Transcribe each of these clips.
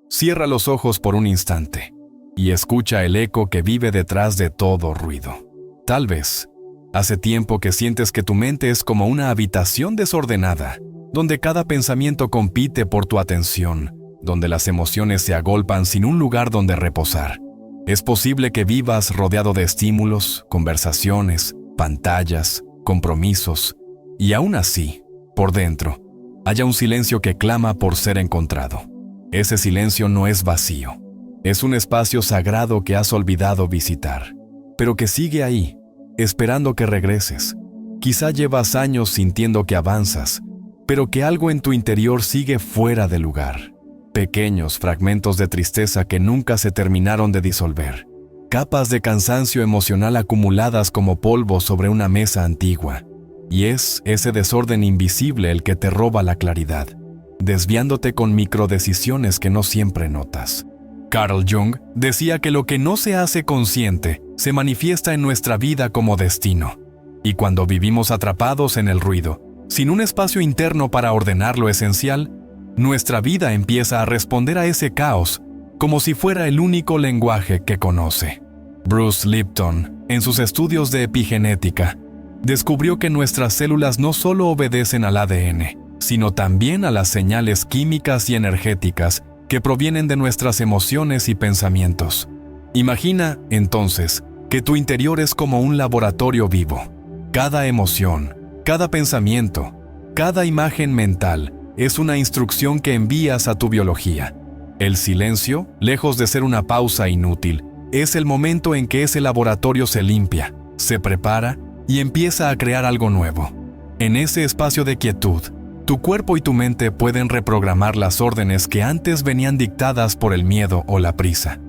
Cierra los ojos por un instante y escucha el eco que vive detrás de todo ruido. Tal vez, hace tiempo que sientes que tu mente es como una habitación desordenada, donde cada pensamiento compite por tu atención, donde las emociones se agolpan sin un lugar donde reposar. Es posible que vivas rodeado de estímulos, conversaciones, pantallas, compromisos, y aún así, por dentro, haya un silencio que clama por ser encontrado. Ese silencio no es vacío. Es un espacio sagrado que has olvidado visitar, pero que sigue ahí, esperando que regreses. Quizá llevas años sintiendo que avanzas, pero que algo en tu interior sigue fuera de lugar. Pequeños fragmentos de tristeza que nunca se terminaron de disolver. Capas de cansancio emocional acumuladas como polvo sobre una mesa antigua. Y es ese desorden invisible el que te roba la claridad, desviándote con microdecisiones que no siempre notas. Carl Jung decía que lo que no se hace consciente se manifiesta en nuestra vida como destino. Y cuando vivimos atrapados en el ruido, sin un espacio interno para ordenar lo esencial, nuestra vida empieza a responder a ese caos como si fuera el único lenguaje que conoce. Bruce Lipton, en sus estudios de epigenética, descubrió que nuestras células no solo obedecen al ADN, sino también a las señales químicas y energéticas que provienen de nuestras emociones y pensamientos. Imagina, entonces, que tu interior es como un laboratorio vivo. Cada emoción, cada pensamiento, cada imagen mental es una instrucción que envías a tu biología. El silencio, lejos de ser una pausa inútil, es el momento en que ese laboratorio se limpia, se prepara y empieza a crear algo nuevo. En ese espacio de quietud, tu cuerpo y tu mente pueden reprogramar las órdenes que antes venían dictadas por el miedo o la prisa.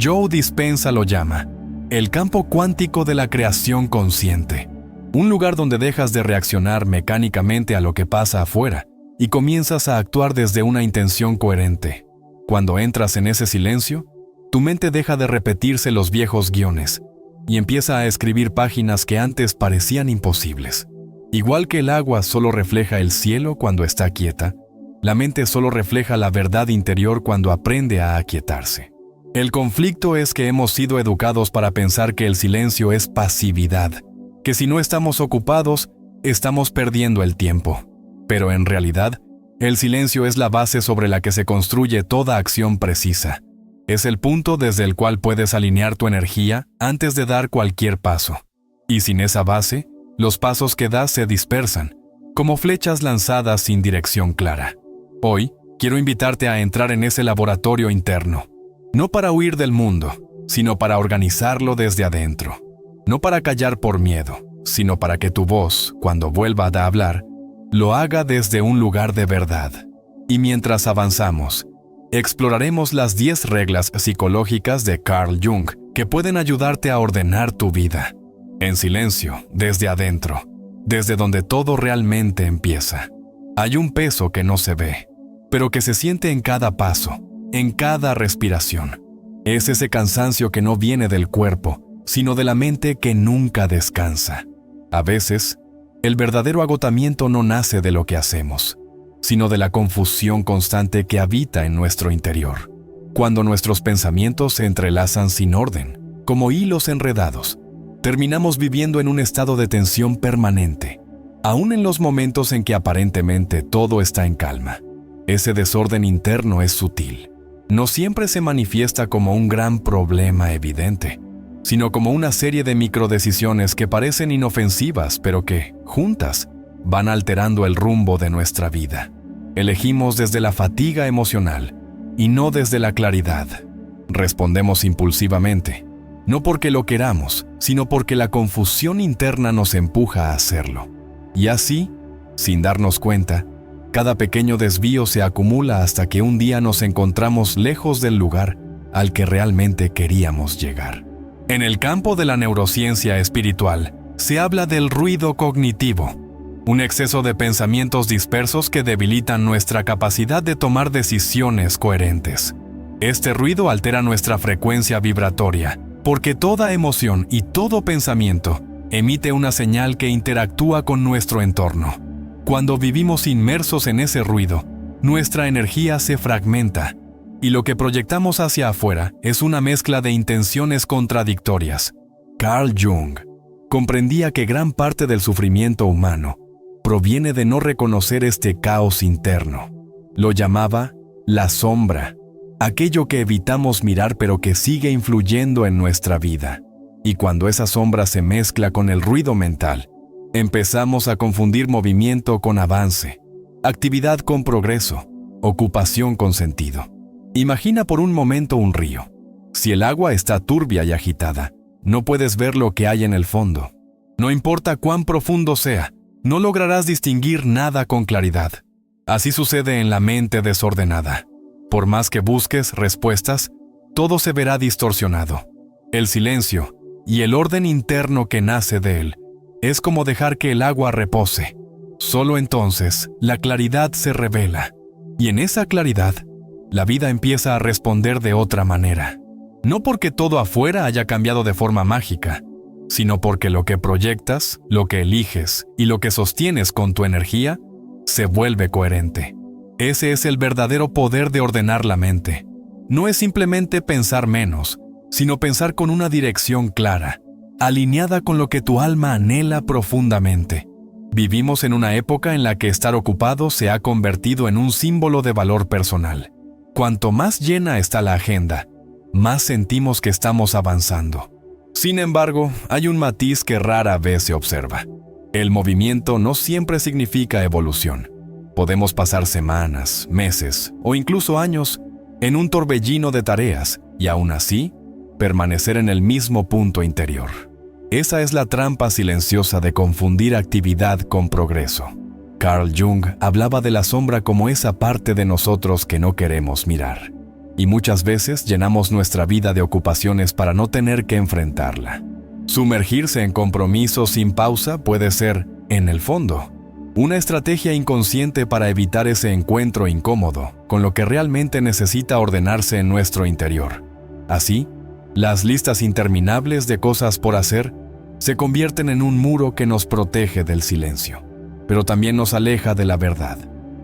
Joe Dispenza lo llama el campo cuántico de la creación consciente, un lugar donde dejas de reaccionar mecánicamente a lo que pasa afuera y comienzas a actuar desde una intención coherente. Cuando entras en ese silencio, tu mente deja de repetirse los viejos guiones y empieza a escribir páginas que antes parecían imposibles. Igual que el agua solo refleja el cielo cuando está quieta, la mente solo refleja la verdad interior cuando aprende a aquietarse. El conflicto es que hemos sido educados para pensar que el silencio es pasividad, que si no estamos ocupados, estamos perdiendo el tiempo. Pero en realidad, el silencio es la base sobre la que se construye toda acción precisa. Es el punto desde el cual puedes alinear tu energía antes de dar cualquier paso. Y sin esa base, los pasos que das se dispersan, como flechas lanzadas sin dirección clara. Hoy, quiero invitarte a entrar en ese laboratorio interno, no para huir del mundo, sino para organizarlo desde adentro. No para callar por miedo, sino para que tu voz, cuando vuelva a hablar, lo haga desde un lugar de verdad. Y mientras avanzamos, exploraremos las 10 reglas psicológicas de Carl Jung que pueden ayudarte a ordenar tu vida. En silencio, desde adentro, desde donde todo realmente empieza. Hay un peso que no se ve, pero que se siente en cada paso, en cada respiración. Es ese cansancio que no viene del cuerpo, sino de la mente que nunca descansa. A veces, el verdadero agotamiento no nace de lo que hacemos, sino de la confusión constante que habita en nuestro interior. Cuando nuestros pensamientos se entrelazan sin orden, como hilos enredados, terminamos viviendo en un estado de tensión permanente, aún en los momentos en que aparentemente todo está en calma. Ese desorden interno es sutil. No siempre se manifiesta como un gran problema evidente, sino como una serie de microdecisiones que parecen inofensivas, pero que, juntas, van alterando el rumbo de nuestra vida. Elegimos desde la fatiga emocional y no desde la claridad. Respondemos impulsivamente, no porque lo queramos, sino porque la confusión interna nos empuja a hacerlo. Y así, sin darnos cuenta, cada pequeño desvío se acumula hasta que un día nos encontramos lejos del lugar al que realmente queríamos llegar. En el campo de la neurociencia espiritual, se habla del ruido cognitivo, un exceso de pensamientos dispersos que debilitan nuestra capacidad de tomar decisiones coherentes. Este ruido altera nuestra frecuencia vibratoria, porque toda emoción y todo pensamiento emite una señal que interactúa con nuestro entorno. Cuando vivimos inmersos en ese ruido, nuestra energía se fragmenta, y lo que proyectamos hacia afuera es una mezcla de intenciones contradictorias. Carl Jung comprendía que gran parte del sufrimiento humano proviene de no reconocer este caos interno. Lo llamaba la sombra, aquello que evitamos mirar pero que sigue influyendo en nuestra vida. Y cuando esa sombra se mezcla con el ruido mental, empezamos a confundir movimiento con avance, actividad con progreso, ocupación con sentido. Imagina por un momento un río. Si el agua está turbia y agitada, no puedes ver lo que hay en el fondo. No importa cuán profundo sea, no lograrás distinguir nada con claridad. Así sucede en la mente desordenada. Por más que busques respuestas, todo se verá distorsionado. El silencio y el orden interno que nace de él es como dejar que el agua repose. Solo entonces la claridad se revela. Y en esa claridad, la vida empieza a responder de otra manera. No porque todo afuera haya cambiado de forma mágica, sino porque lo que proyectas, lo que eliges y lo que sostienes con tu energía se vuelve coherente. Ese es el verdadero poder de ordenar la mente. No es simplemente pensar menos, sino pensar con una dirección clara, alineada con lo que tu alma anhela profundamente. Vivimos en una época en la que estar ocupado se ha convertido en un símbolo de valor personal. Cuanto más llena está la agenda, más sentimos que estamos avanzando. Sin embargo, hay un matiz que rara vez se observa. El movimiento no siempre significa evolución. Podemos pasar semanas, meses o incluso años en un torbellino de tareas y aún así permanecer en el mismo punto interior. Esa es la trampa silenciosa de confundir actividad con progreso. Carl Jung hablaba de la sombra como esa parte de nosotros que no queremos mirar. Y muchas veces llenamos nuestra vida de ocupaciones para no tener que enfrentarla. Sumergirse en compromisos sin pausa puede ser, en el fondo, una estrategia inconsciente para evitar ese encuentro incómodo con lo que realmente necesita ordenarse en nuestro interior. Así, las listas interminables de cosas por hacer se convierten en un muro que nos protege del silencio, pero también nos aleja de la verdad.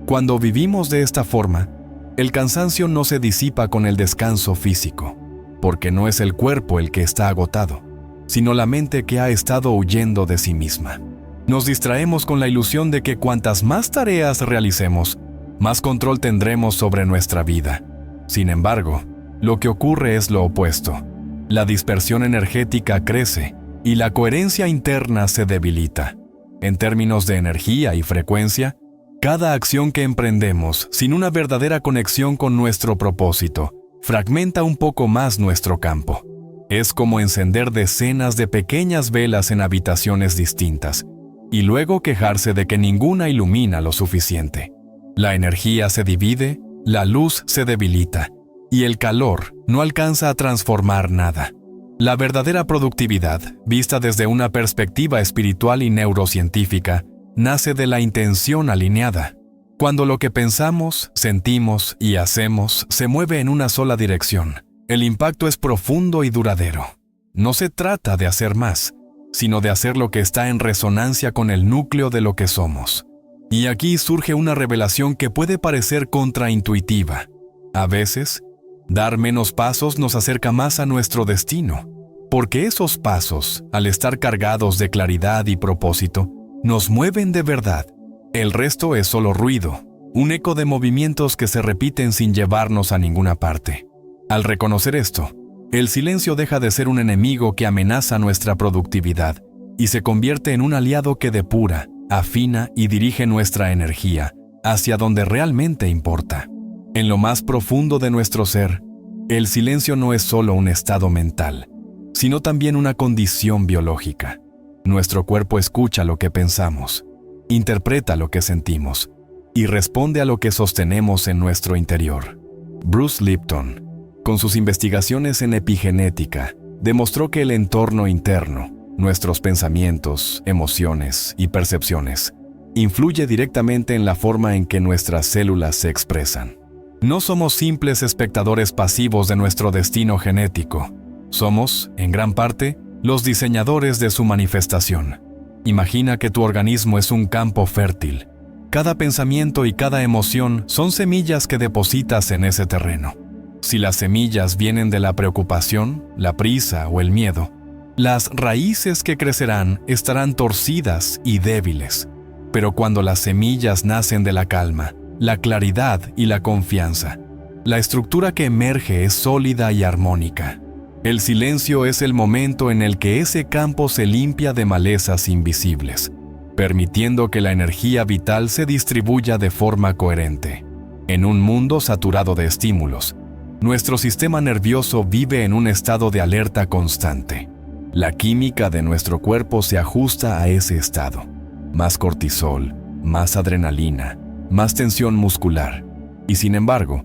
Cuando vivimos de esta forma, el cansancio no se disipa con el descanso físico, porque no es el cuerpo el que está agotado, sino la mente que ha estado huyendo de sí misma. Nos distraemos con la ilusión de que cuantas más tareas realicemos, más control tendremos sobre nuestra vida. Sin embargo, lo que ocurre es lo opuesto. La dispersión energética crece y la coherencia interna se debilita. En términos de energía y frecuencia, cada acción que emprendemos sin una verdadera conexión con nuestro propósito fragmenta un poco más nuestro campo. Es como encender decenas de pequeñas velas en habitaciones distintas y luego quejarse de que ninguna ilumina lo suficiente. La energía se divide, la luz se debilita y el calor no alcanza a transformar nada. La verdadera productividad, vista desde una perspectiva espiritual y neurocientífica, nace de la intención alineada. Cuando lo que pensamos, sentimos y hacemos se mueve en una sola dirección, el impacto es profundo y duradero. No se trata de hacer más, sino de hacer lo que está en resonancia con el núcleo de lo que somos. Y aquí surge una revelación que puede parecer contraintuitiva. A veces, dar menos pasos nos acerca más a nuestro destino, porque esos pasos, al estar cargados de claridad y propósito, nos mueven de verdad. El resto es solo ruido, un eco de movimientos que se repiten sin llevarnos a ninguna parte. Al reconocer esto, el silencio deja de ser un enemigo que amenaza nuestra productividad y se convierte en un aliado que depura, afina y dirige nuestra energía hacia donde realmente importa. En lo más profundo de nuestro ser, el silencio no es solo un estado mental, sino también una condición biológica. Nuestro cuerpo escucha lo que pensamos, interpreta lo que sentimos y responde a lo que sostenemos en nuestro interior. Bruce Lipton, con sus investigaciones en epigenética, demostró que el entorno interno, nuestros pensamientos, emociones y percepciones, influye directamente en la forma en que nuestras células se expresan. No somos simples espectadores pasivos de nuestro destino genético. Somos, en gran parte, los diseñadores de su manifestación. Imagina que tu organismo es un campo fértil. Cada pensamiento y cada emoción son semillas que depositas en ese terreno. Si las semillas vienen de la preocupación, la prisa o el miedo, las raíces que crecerán estarán torcidas y débiles. Pero cuando las semillas nacen de la calma, la claridad y la confianza, la estructura que emerge es sólida y armónica. El silencio es el momento en el que ese campo se limpia de malezas invisibles, permitiendo que la energía vital se distribuya de forma coherente. En un mundo saturado de estímulos, nuestro sistema nervioso vive en un estado de alerta constante. La química de nuestro cuerpo se ajusta a ese estado. Más cortisol, más adrenalina, más tensión muscular. Y sin embargo,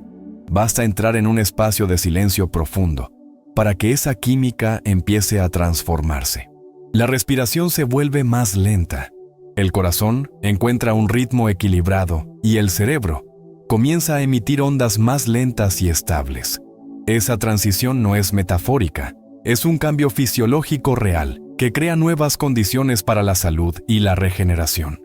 basta entrar en un espacio de silencio profundo para que esa química empiece a transformarse. La respiración se vuelve más lenta. El corazón encuentra un ritmo equilibrado y el cerebro comienza a emitir ondas más lentas y estables. Esa transición no es metafórica, es un cambio fisiológico real que crea nuevas condiciones para la salud y la regeneración.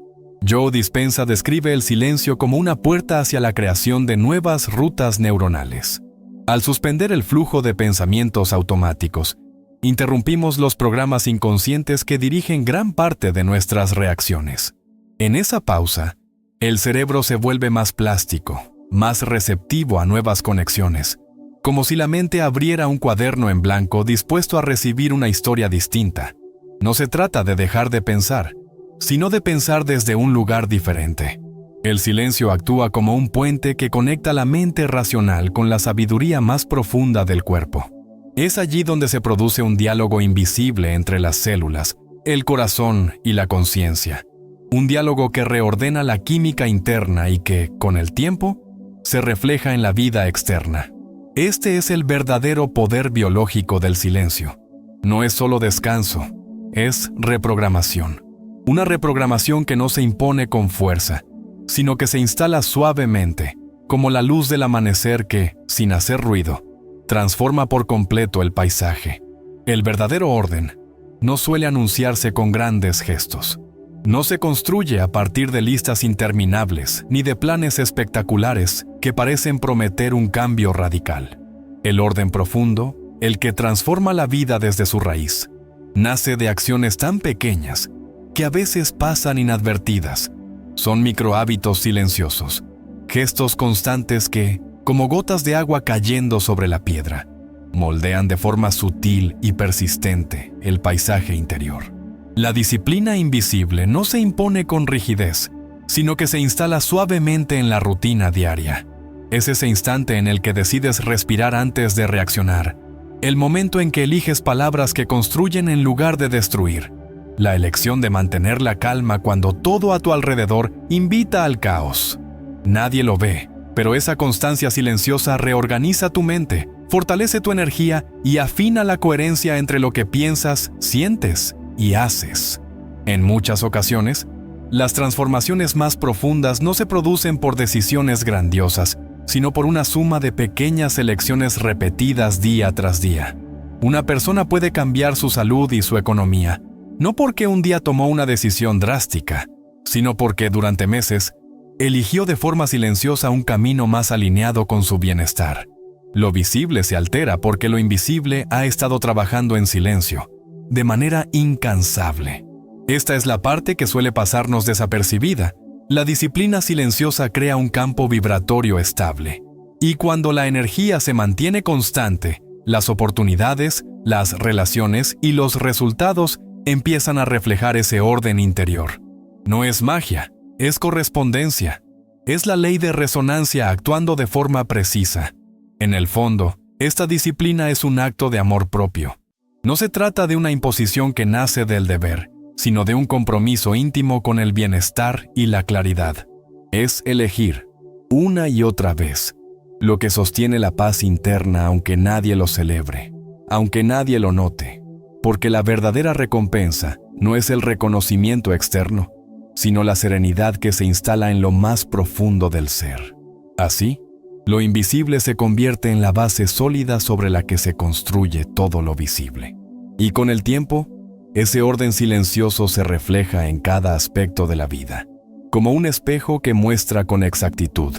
Joe Dispenza describe el silencio como una puerta hacia la creación de nuevas rutas neuronales. Al suspender el flujo de pensamientos automáticos, interrumpimos los programas inconscientes que dirigen gran parte de nuestras reacciones. En esa pausa, el cerebro se vuelve más plástico, más receptivo a nuevas conexiones, como si la mente abriera un cuaderno en blanco dispuesto a recibir una historia distinta. No se trata de dejar de pensar, sino de pensar desde un lugar diferente. El silencio actúa como un puente que conecta la mente racional con la sabiduría más profunda del cuerpo. Es allí donde se produce un diálogo invisible entre las células, el corazón y la conciencia. Un diálogo que reordena la química interna y que, con el tiempo, se refleja en la vida externa. Este es el verdadero poder biológico del silencio. No es solo descanso, es reprogramación. Una reprogramación que no se impone con fuerza, sino que se instala suavemente, como la luz del amanecer que, sin hacer ruido, transforma por completo el paisaje. El verdadero orden no suele anunciarse con grandes gestos. No se construye a partir de listas interminables ni de planes espectaculares que parecen prometer un cambio radical. El orden profundo, el que transforma la vida desde su raíz, nace de acciones tan pequeñas que a veces pasan inadvertidas. Son microhábitos silenciosos, gestos constantes que, como gotas de agua cayendo sobre la piedra, moldean de forma sutil y persistente el paisaje interior. La disciplina invisible no se impone con rigidez, sino que se instala suavemente en la rutina diaria. Es ese instante en el que decides respirar antes de reaccionar, el momento en que eliges palabras que construyen en lugar de destruir, la elección de mantener la calma cuando todo a tu alrededor invita al caos. Nadie lo ve, pero esa constancia silenciosa reorganiza tu mente, fortalece tu energía y afina la coherencia entre lo que piensas, sientes y haces. En muchas ocasiones, las transformaciones más profundas no se producen por decisiones grandiosas, sino por una suma de pequeñas elecciones repetidas día tras día. Una persona puede cambiar su salud y su economía, no porque un día tomó una decisión drástica, sino porque durante meses eligió de forma silenciosa un camino más alineado con su bienestar. Lo visible se altera porque lo invisible ha estado trabajando en silencio, de manera incansable. Esta es la parte que suele pasarnos desapercibida. La disciplina silenciosa crea un campo vibratorio estable. Y cuando la energía se mantiene constante, las oportunidades, las relaciones y los resultados empiezan a reflejar ese orden interior. No es magia, es correspondencia. Es la ley de resonancia actuando de forma precisa. En el fondo, esta disciplina es un acto de amor propio. No se trata de una imposición que nace del deber, sino de un compromiso íntimo con el bienestar y la claridad. Es elegir, una y otra vez, lo que sostiene la paz interna aunque nadie lo celebre, aunque nadie lo note, porque la verdadera recompensa no es el reconocimiento externo, sino la serenidad que se instala en lo más profundo del ser. Así, lo invisible se convierte en la base sólida sobre la que se construye todo lo visible. Y con el tiempo, ese orden silencioso se refleja en cada aspecto de la vida, como un espejo que muestra con exactitud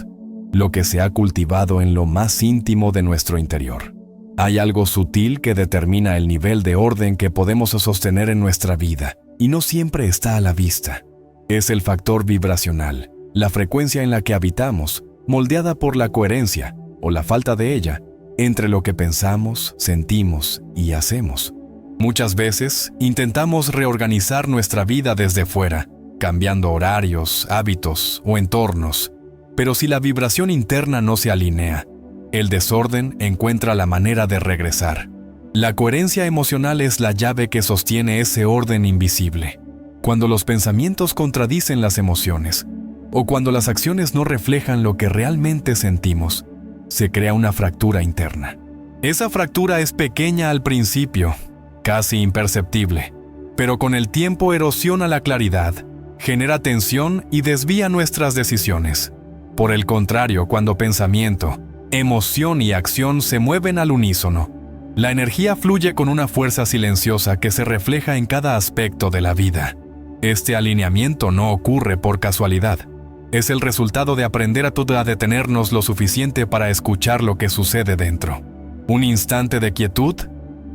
lo que se ha cultivado en lo más íntimo de nuestro interior. Hay algo sutil que determina el nivel de orden que podemos sostener en nuestra vida, y no siempre está a la vista. Es el factor vibracional, la frecuencia en la que habitamos, moldeada por la coherencia, o la falta de ella, entre lo que pensamos, sentimos y hacemos. Muchas veces intentamos reorganizar nuestra vida desde fuera, cambiando horarios, hábitos o entornos. Pero si la vibración interna no se alinea, el desorden encuentra la manera de regresar. La coherencia emocional es la llave que sostiene ese orden invisible. Cuando los pensamientos contradicen las emociones, o cuando las acciones no reflejan lo que realmente sentimos, se crea una fractura interna. Esa fractura es pequeña al principio, casi imperceptible, pero con el tiempo erosiona la claridad, genera tensión y desvía nuestras decisiones. Por el contrario, cuando pensamiento, emoción y acción se mueven al unísono, la energía fluye con una fuerza silenciosa que se refleja en cada aspecto de la vida. Este alineamiento no ocurre por casualidad. Es el resultado de aprender a detenernos lo suficiente para escuchar lo que sucede dentro. Un instante de quietud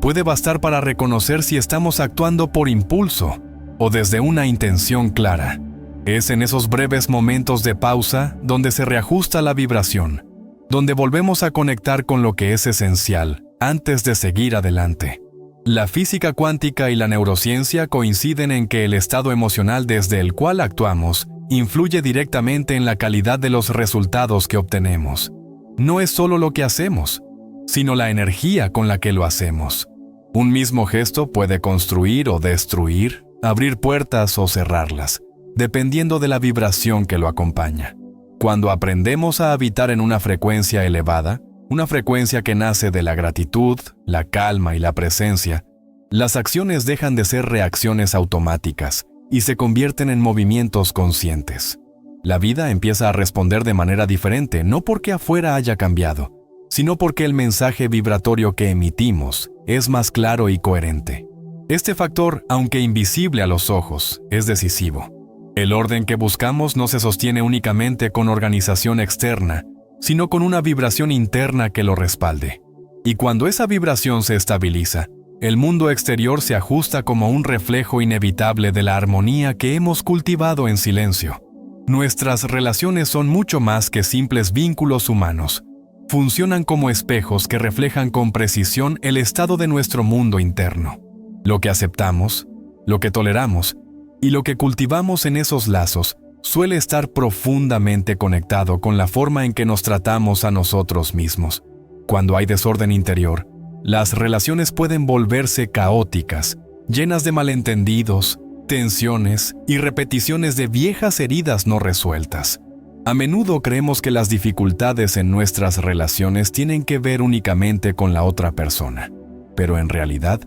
puede bastar para reconocer si estamos actuando por impulso o desde una intención clara. Es en esos breves momentos de pausa donde se reajusta la vibración, donde volvemos a conectar con lo que es esencial antes de seguir adelante. La física cuántica y la neurociencia coinciden en que el estado emocional desde el cual actuamos influye directamente en la calidad de los resultados que obtenemos. No es solo lo que hacemos, sino la energía con la que lo hacemos. Un mismo gesto puede construir o destruir, abrir puertas o cerrarlas, dependiendo de la vibración que lo acompaña. Cuando aprendemos a habitar en una frecuencia elevada, una frecuencia que nace de la gratitud, la calma y la presencia, las acciones dejan de ser reacciones automáticas y se convierten en movimientos conscientes. La vida empieza a responder de manera diferente, no porque afuera haya cambiado, sino porque el mensaje vibratorio que emitimos es más claro y coherente. Este factor, aunque invisible a los ojos, es decisivo. El orden que buscamos no se sostiene únicamente con organización externa, sino con una vibración interna que lo respalde. Y cuando esa vibración se estabiliza, el mundo exterior se ajusta como un reflejo inevitable de la armonía que hemos cultivado en silencio. Nuestras relaciones son mucho más que simples vínculos humanos. Funcionan como espejos que reflejan con precisión el estado de nuestro mundo interno. Lo que aceptamos, lo que toleramos y lo que cultivamos en esos lazos suele estar profundamente conectado con la forma en que nos tratamos a nosotros mismos. Cuando hay desorden interior, las relaciones pueden volverse caóticas, llenas de malentendidos, tensiones y repeticiones de viejas heridas no resueltas. A menudo creemos que las dificultades en nuestras relaciones tienen que ver únicamente con la otra persona, pero en realidad,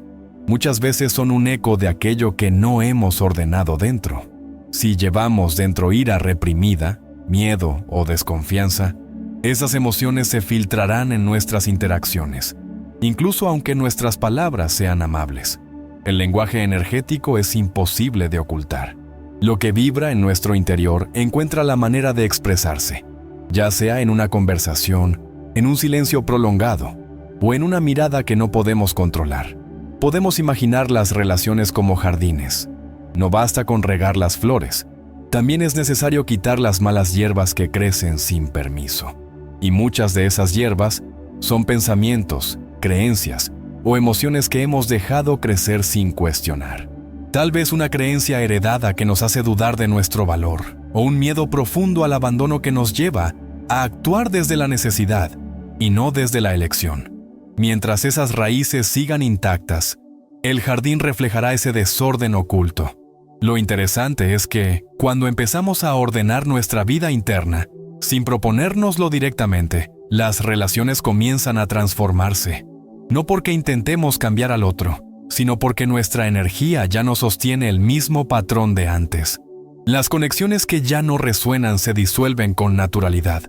muchas veces son un eco de aquello que no hemos ordenado dentro. Si llevamos dentro ira reprimida, miedo o desconfianza, esas emociones se filtrarán en nuestras interacciones, incluso aunque nuestras palabras sean amables. El lenguaje energético es imposible de ocultar. Lo que vibra en nuestro interior encuentra la manera de expresarse, ya sea en una conversación, en un silencio prolongado o en una mirada que no podemos controlar. Podemos imaginar las relaciones como jardines. No basta con regar las flores. También es necesario quitar las malas hierbas que crecen sin permiso. Y muchas de esas hierbas son pensamientos, creencias o emociones que hemos dejado crecer sin cuestionar. Tal vez una creencia heredada que nos hace dudar de nuestro valor, o un miedo profundo al abandono que nos lleva a actuar desde la necesidad y no desde la elección. Mientras esas raíces sigan intactas, el jardín reflejará ese desorden oculto. Lo interesante es que, cuando empezamos a ordenar nuestra vida interna, sin proponérnoslo directamente, las relaciones comienzan a transformarse. No porque intentemos cambiar al otro, sino porque nuestra energía ya no sostiene el mismo patrón de antes. Las conexiones que ya no resuenan se disuelven con naturalidad,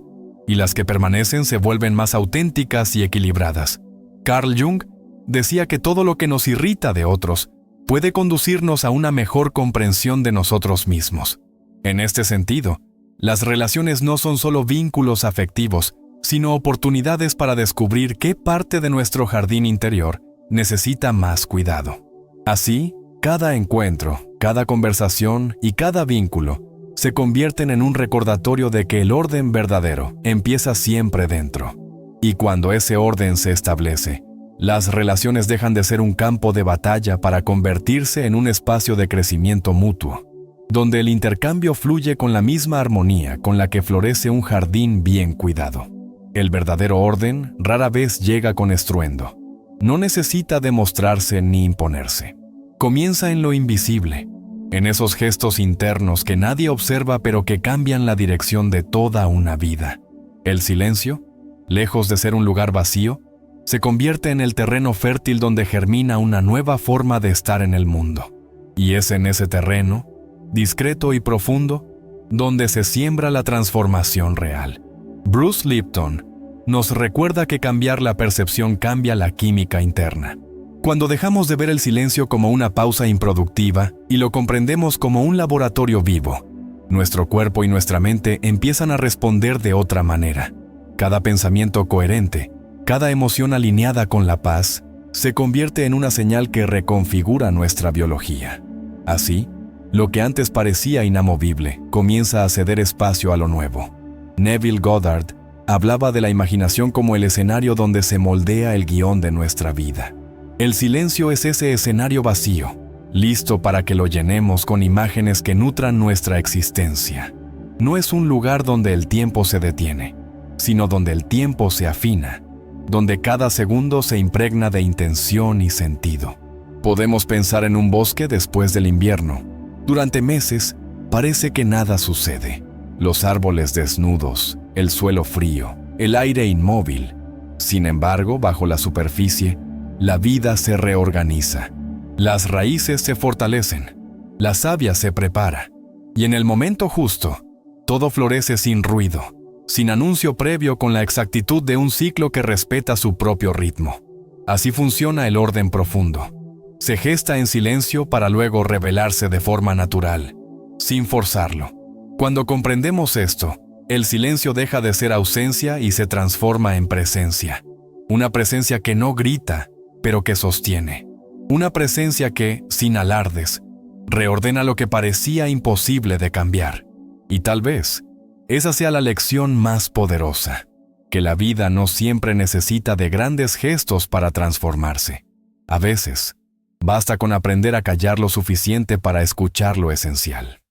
y las que permanecen se vuelven más auténticas y equilibradas. Carl Jung decía que todo lo que nos irrita de otros puede conducirnos a una mejor comprensión de nosotros mismos. En este sentido, Las relaciones no son solo vínculos afectivos, sino oportunidades para descubrir qué parte de nuestro jardín interior necesita más cuidado. Así, cada encuentro, cada conversación y cada vínculo se convierten en un recordatorio de que el orden verdadero empieza siempre dentro. Y cuando ese orden se establece, las relaciones dejan de ser un campo de batalla para convertirse en un espacio de crecimiento mutuo, donde el intercambio fluye con la misma armonía con la que florece un jardín bien cuidado. El verdadero orden rara vez llega con estruendo. No necesita demostrarse ni imponerse. Comienza en lo invisible, en esos gestos internos que nadie observa pero que cambian la dirección de toda una vida. El silencio, lejos de ser un lugar vacío, se convierte en el terreno fértil donde germina una nueva forma de estar en el mundo. Y es en ese terreno, discreto y profundo, donde se siembra la transformación real. Bruce Lipton nos recuerda que cambiar la percepción cambia la química interna. Cuando dejamos de ver el silencio como una pausa improductiva y lo comprendemos como un laboratorio vivo, nuestro cuerpo y nuestra mente empiezan a responder de otra manera. Cada pensamiento coherente, cada emoción alineada con la paz, se convierte en una señal que reconfigura nuestra biología. Así, lo que antes parecía inamovible comienza a ceder espacio a lo nuevo. Neville Goddard hablaba de la imaginación como el escenario donde se moldea el guión de nuestra vida. El silencio es ese escenario vacío, listo para que lo llenemos con imágenes que nutran nuestra existencia. No es un lugar donde el tiempo se detiene, sino donde el tiempo se afina, donde cada segundo se impregna de intención y sentido. Podemos pensar en un bosque después del invierno. Durante meses, parece que nada sucede. Los árboles desnudos, el suelo frío, el aire inmóvil. Sin embargo, bajo la superficie, la vida se reorganiza. Las raíces se fortalecen, la savia se prepara, y en el momento justo, todo florece sin ruido, sin anuncio previo, con la exactitud de un ciclo que respeta su propio ritmo. Así funciona el orden profundo. Se gesta en silencio para luego revelarse de forma natural, sin forzarlo. Cuando comprendemos esto, el silencio deja de ser ausencia y se transforma en presencia. Una presencia que no grita, pero que sostiene. Una presencia que, sin alardes, reordena lo que parecía imposible de cambiar. Y tal vez, esa sea la lección más poderosa, que la vida no siempre necesita de grandes gestos para transformarse. A veces, basta con aprender a callar lo suficiente para escuchar lo esencial.